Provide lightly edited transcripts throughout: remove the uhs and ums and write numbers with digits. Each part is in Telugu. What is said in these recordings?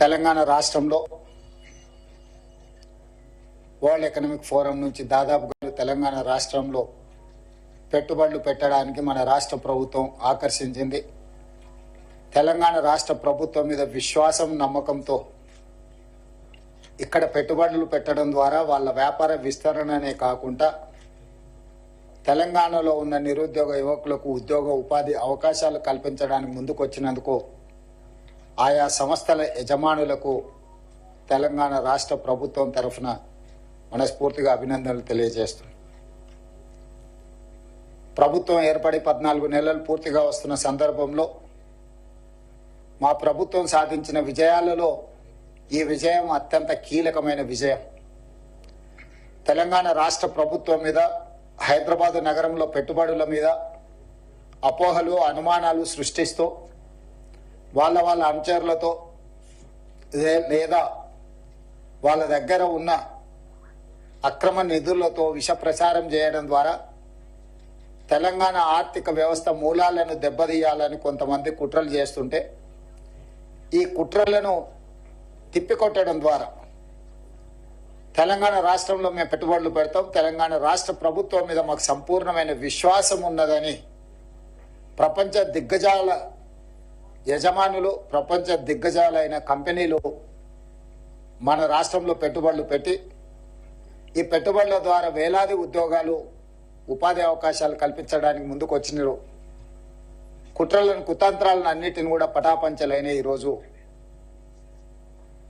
తెలంగాణ రాష్ట్రంలో వరల్డ్ ఎకనామిక్ ఫోరం నుంచి దాదాపుగా తెలంగాణ రాష్ట్రంలో పెట్టుబడులు పెట్టడానికి మన రాష్ట్ర ప్రభుత్వం ఆకర్షించింది. తెలంగాణ రాష్ట్ర ప్రభుత్వం మీద విశ్వాసం నమ్మకంతో ఇక్కడ పెట్టుబడులు పెట్టడం ద్వారా వాళ్ళ వ్యాపార విస్తరణనే కాకుండా తెలంగాణలో ఉన్న నిరుద్యోగ యువకులకు ఉద్యోగ ఉపాధి అవకాశాలు కల్పించడానికి ముందుకొచ్చినందుకు ఆయా సంస్థల యజమానులకు తెలంగాణ రాష్ట్ర ప్రభుత్వం తరఫున మనస్ఫూర్తిగా అభినందనలు తెలియజేస్తుంది. ప్రభుత్వం ఏర్పడి 14 నెలలు పూర్తిగా వస్తున్న సందర్భంలో మా ప్రభుత్వం సాధించిన విజయాలలో ఈ విజయం అత్యంత కీలకమైన విజయం. తెలంగాణ రాష్ట్ర ప్రభుత్వం మీద, హైదరాబాద్ నగరంలో పెట్టుబడుల మీద అపోహలు, అనుమానాలు సృష్టిస్తూ వాళ్ళ అనుచరులతో లేదా వాళ్ళ దగ్గర ఉన్న అక్రమ నిధులతో విష ప్రచారం చేయడం ద్వారా తెలంగాణ ఆర్థిక వ్యవస్థ మూలాలను దెబ్బతీయాలని కొంతమంది కుట్రలు చేస్తుంటే ఈ కుట్రలను తిప్పికొట్టడం ద్వారా తెలంగాణ రాష్ట్రంలో మేము పెట్టుబడులు పెడతాం, తెలంగాణ రాష్ట్ర ప్రభుత్వం మీద మాకు సంపూర్ణమైన విశ్వాసం ఉన్నదని ప్రపంచ దిగ్గజాల యజమానులు, ప్రపంచ దిగ్గజాలైన కంపెనీలు మన రాష్ట్రంలో పెట్టుబడులు పెట్టి ఈ పెట్టుబడుల ద్వారా వేలాది ఉద్యోగాలు, ఉపాధి అవకాశాలు కల్పించడానికి ముందుకు వచ్చినారు. కుట్రలను, కుతంత్రాలను అన్నిటిని కూడా పటాపంచలైన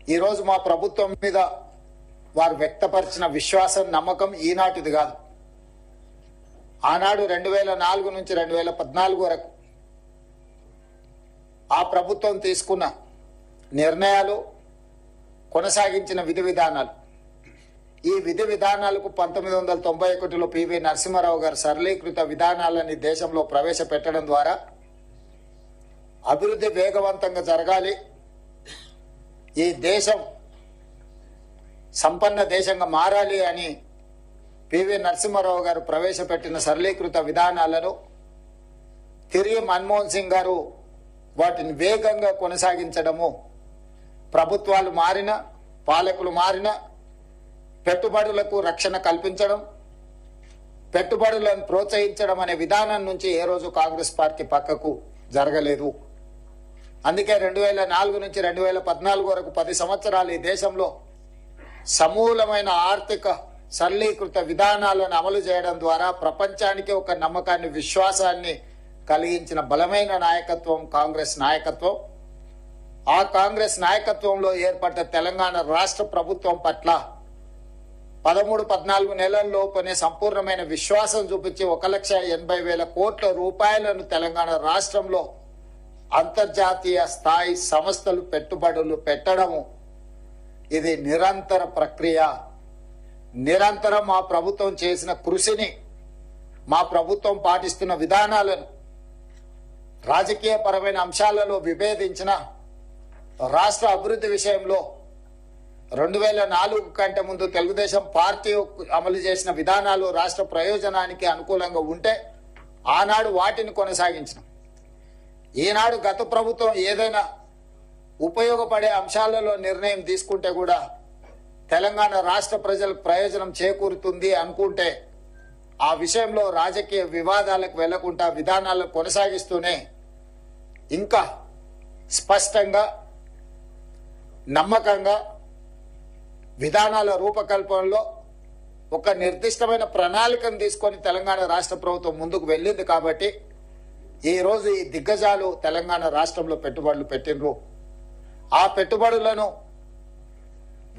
ఈరోజు మా ప్రభుత్వం మీద వారు వ్యక్తపరిచిన విశ్వాసం, నమ్మకం ఈనాటిది కాదు. ఆనాడు 2004 నుంచి 2014 వరకు ఆ ప్రభుత్వం తీసుకున్న నిర్ణయాలు, కొనసాగించిన విధి విధానాలు, ఈ విధి విధానాలకు 1991లో పివి నరసింహారావు గారు సరళీకృత విధానాలని దేశంలో ప్రవేశపెట్టడం ద్వారా అభివృద్ధి వేగవంతంగా జరగాలి, ఈ దేశం సంపన్న దేశంగా మారాలి అని పివి నరసింహారావు గారు ప్రవేశపెట్టిన సరళీకృత విధానాలను తిరిగి మన్మోహన్ సింగ్ గారు వాటిని వేగంగా కొనసాగించడము, ప్రభుత్వాలు మారిన, పాలకులు మారిన, పెట్టుబడులకు రక్షణ కల్పించడం, పెట్టుబడులను ప్రోత్సహించడం అనే విధానం నుంచి ఏ రోజు కాంగ్రెస్ పార్టీ పక్కకు జరగలేదు. అందుకే 2004 నుంచి 2014 వరకు 10 సంవత్సరాలు ఈ దేశంలో సమూలమైన ఆర్థిక సరళీకృత విధానాలను అమలు చేయడం ద్వారా ప్రపంచానికి ఒక నమ్మకాన్ని, విశ్వాసాన్ని కలిగించిన బలమైన నాయకత్వం కాంగ్రెస్ నాయకత్వం. ఆ కాంగ్రెస్ నాయకత్వంలో ఏర్పడ్డ తెలంగాణ రాష్ట్ర ప్రభుత్వం పట్ల 13-14 నెలల్లోపనే సంపూర్ణమైన విశ్వాసం చూపించి 1,80,000 కోట్ల రూపాయలను తెలంగాణ రాష్ట్రంలో అంతర్జాతీయ స్థాయి సంస్థలు పెట్టుబడులు పెట్టడము, ఇది నిరంతర ప్రక్రియ. నిరంతరం మా ప్రభుత్వం చేసిన కృషిని, మా ప్రభుత్వం పాటిస్తున్న విధానాలను రాజకీయ పరమైన అంశాలలో విభేదించిన రాష్ట్ర అభివృద్ధి విషయంలో 2004 కంటే ముందు తెలుగుదేశం పార్టీ అమలు చేసిన విధానాలు రాష్ట్ర ప్రయోజనానికి అనుకూలంగా ఉంటే ఆనాడు వాటిని కొనసాగించినాం. ఈనాడు గత ప్రభుత్వం ఏదైనా ఉపయోగపడే అంశాలలో నిర్ణయం తీసుకుంటే కూడా తెలంగాణ రాష్ట్ర ప్రజలకు ప్రయోజనం చేకూరుతుంది అనుకుంటే ఆ విషయంలో రాజకీయ వివాదాలకు వెళ్లకుండా విధానాలను కొనసాగిస్తూనే ఇంకా స్పష్టంగా, నమ్మకంగా విధానాల రూపకల్పనలో ఒక నిర్దిష్టమైన ప్రణాళికను తీసుకొని తెలంగాణ రాష్ట్ర ప్రభుత్వం ముందుకు వెళ్ళింది. కాబట్టి ఈ రోజు ఈ దిగ్గజాలు తెలంగాణ రాష్ట్రంలో పెట్టుబడులు పెట్టినరు. ఆ పెట్టుబడులను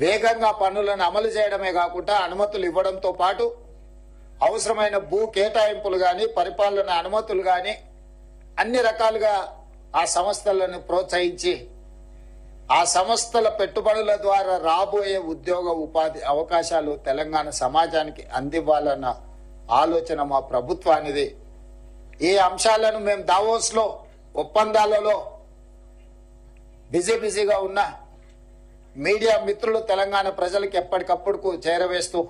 వేగంగా పన్నులను అమలు చేయడమే కాకుండా అనుమతులు ఇవ్వడంతో పాటు అవసరమైన భూ కేటాయింపులు గాని, పరిపాలన అనుమతులు గాని అన్ని రకాలుగా ఆ సంస్థలను ప్రోత్సహించి ఆ సంస్థల పెట్టుబడుల ద్వారా రాబోయే ఉద్యోగ ఉపాధి అవకాశాలు తెలంగాణ సమాజానికి అందివ్వాలన్న ఆలోచన మా ప్రభుత్వానిది. ఈ అంశాలను మేము దావోస్ లో ఒప్పందాలలో బిజీగా ఉన్న మీడియా మిత్రులు తెలంగాణ ప్రజలకు ఎప్పటికప్పుడు చేరవేస్తూ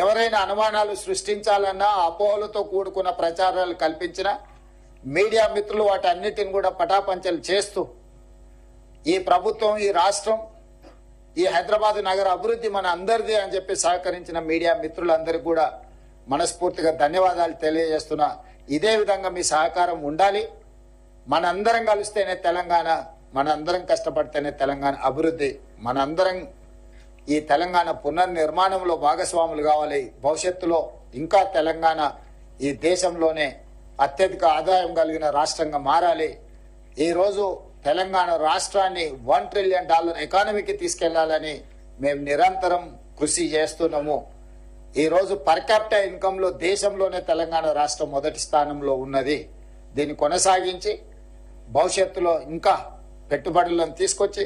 ఎవరైనా అనుమానాలు సృష్టించాలన్నా, అపోహలతో కూడుకున్న ప్రచారాలు కల్పించినా మీడియా మిత్రులు వాటన్నిటిని కూడా పటాపంచలు చేస్తూ ఈ ప్రభుత్వం, ఈ రాష్ట్రం, ఈ హైదరాబాద్ నగర అభివృద్ధి మన అందరిది అని చెప్పి సహకరించిన మీడియా మిత్రులందరికీ కూడా మనస్ఫూర్తిగా ధన్యవాదాలు తెలియజేస్తున్నా. ఇదే విధంగా మీ సహకారం ఉండాలి. మనందరం కలిస్తేనే తెలంగాణ, మనందరం కష్టపడితేనే తెలంగాణ అభివృద్ధి. మనందరం ఈ తెలంగాణ పునర్నిర్మాణంలో భాగస్వాములు కావాలి. భవిష్యత్తులో ఇంకా తెలంగాణ ఈ దేశంలోనే అత్యధిక ఆదాయం కలిగిన రాష్ట్రంగా మారాలి. ఈరోజు తెలంగాణ రాష్ట్రాన్ని $1 ట్రిలియన్ ఎకానమీకి తీసుకెళ్లాలని మేము నిరంతరం కృషి చేస్తున్నాము. ఈరోజు పర్ క్యాపిటా ఇన్కమ్ లో దేశంలోనే తెలంగాణ రాష్ట్రం మొదటి స్థానంలో ఉన్నది. దీన్ని కొనసాగించి భవిష్యత్తులో ఇంకా పెట్టుబడులను తీసుకొచ్చి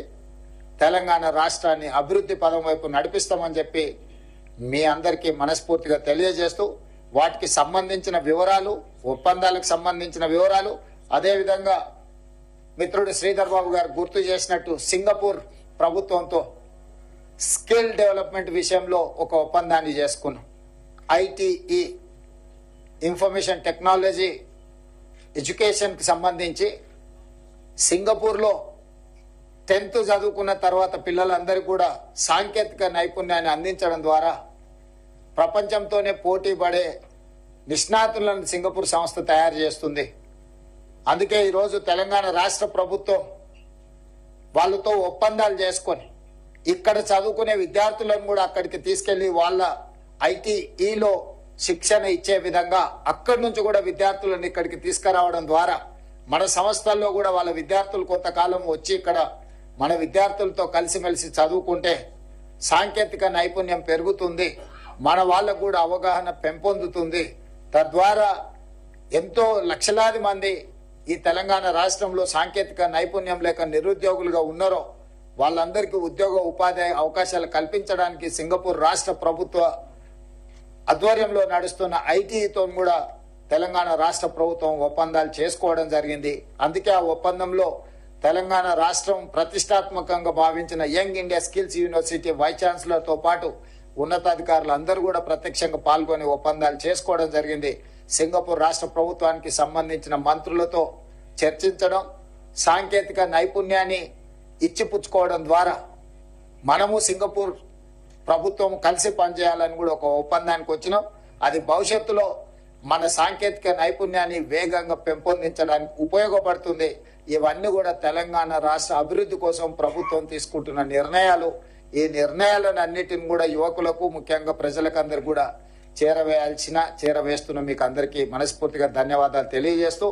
తెలంగాణ రాష్ట్రాన్ని అభివృద్ధి పదం వైపు నడిపిస్తామని చెప్పి మీ అందరికీ మనస్ఫూర్తిగా తెలియజేస్తూ, వాటికి సంబంధించిన వివరాలు, ఒప్పందాలకు సంబంధించిన వివరాలు, అదేవిధంగా మిత్రుడు శ్రీధర్ బాబు గారు గుర్తు చేసినట్టు సింగపూర్ ప్రభుత్వంతో స్కిల్ డెవలప్మెంట్ విషయంలో ఒక ఒప్పందాన్ని చేసుకున్నాం. ఐటీఈ, ఇన్ఫర్మేషన్ టెక్నాలజీ ఎడ్యుకేషన్కి సంబంధించి సింగపూర్లో 10th చదువుకున్న తర్వాత పిల్లలందరికీ కూడా సాంకేతిక నైపుణ్యాన్ని అందించడం ద్వారా ప్రపంచంతోనే పోటీ పడే నిష్ణాతులను సింగపూర్ సంస్థ తయారు చేస్తుంది. అందుకే ఈరోజు తెలంగాణ రాష్ట్ర ప్రభుత్వం వాళ్ళతో ఒప్పందాలు చేసుకొని ఇక్కడ చదువుకునే విద్యార్థులను కూడా అక్కడికి తీసుకెళ్లి వాళ్ళ ఐటీఈలో శిక్షణ ఇచ్చే విధంగా అక్కడి నుంచి కూడా విద్యార్థులను ఇక్కడికి తీసుకురావడం ద్వారా మన సంస్థల్లో కూడా వాళ్ళ విద్యార్థులు కొంతకాలం వచ్చి ఇక్కడ మన విద్యార్థులతో కలిసిమెలిసి చదువుకుంటే సాంకేతిక నైపుణ్యం పెరుగుతుంది, మన వాళ్ళకు కూడా అవగాహన పెంపొందుతుంది. తద్వారా ఎంతో లక్షలాది మంది ఈ తెలంగాణ రాష్ట్రంలో సాంకేతిక నైపుణ్యం లేక నిరుద్యోగులుగా ఉన్నారో వాళ్ళందరికీ ఉద్యోగ ఉపాధి అవకాశాలు కల్పించడానికి సింగపూర్ రాష్ట్ర ప్రభుత్వ ఆధ్వర్యంలో నడుస్తున్న ఐటీతో కూడా తెలంగాణ రాష్ట్ర ప్రభుత్వం ఒప్పందాలు చేసుకోవడం జరిగింది. అందుకే ఆ ఒప్పందంలో తెలంగాణ రాష్ట్రం ప్రతిష్టాత్మకంగా భావించిన young India skills university vice chancellor తో పాటు ఉన్నతాధికారులు అందరూ కూడా ప్రత్యక్షంగా పాల్గొని ఒప్పందాలు చేసుకోవడం జరిగింది. సింగపూర్ రాష్ట్ర ప్రభుత్వానికి సంబంధించిన మంత్రులతో చర్చించడం, సాంకేతిక నైపుణ్యాన్ని ఇచ్చిపుచ్చుకోవడం ద్వారా మనము సింగపూర్ ప్రభుత్వం కలిసి పనిచేయాలని కూడా ఒక ఒప్పందానికి వచ్చినాం. అది భవిష్యత్తులో మన సాంకేతిక నైపుణ్యాన్ని వేగంగా పెంపొందించడానికి ఉపయోగపడుతుంది. ఇవన్నీ కూడా తెలంగాణ రాష్ట్ర అభివృద్ధి కోసం ప్రభుత్వం తీసుకుంటున్న నిర్ణయాలు. ఈ నిర్ణయాలను అన్నిటిని కూడా యువకులకు, ముఖ్యంగా ప్రజలకందరూ కూడా చేరవేస్తున్న మీకు అందరికీ మనస్ఫూర్తిగా ధన్యవాదాలు తెలియజేస్తూ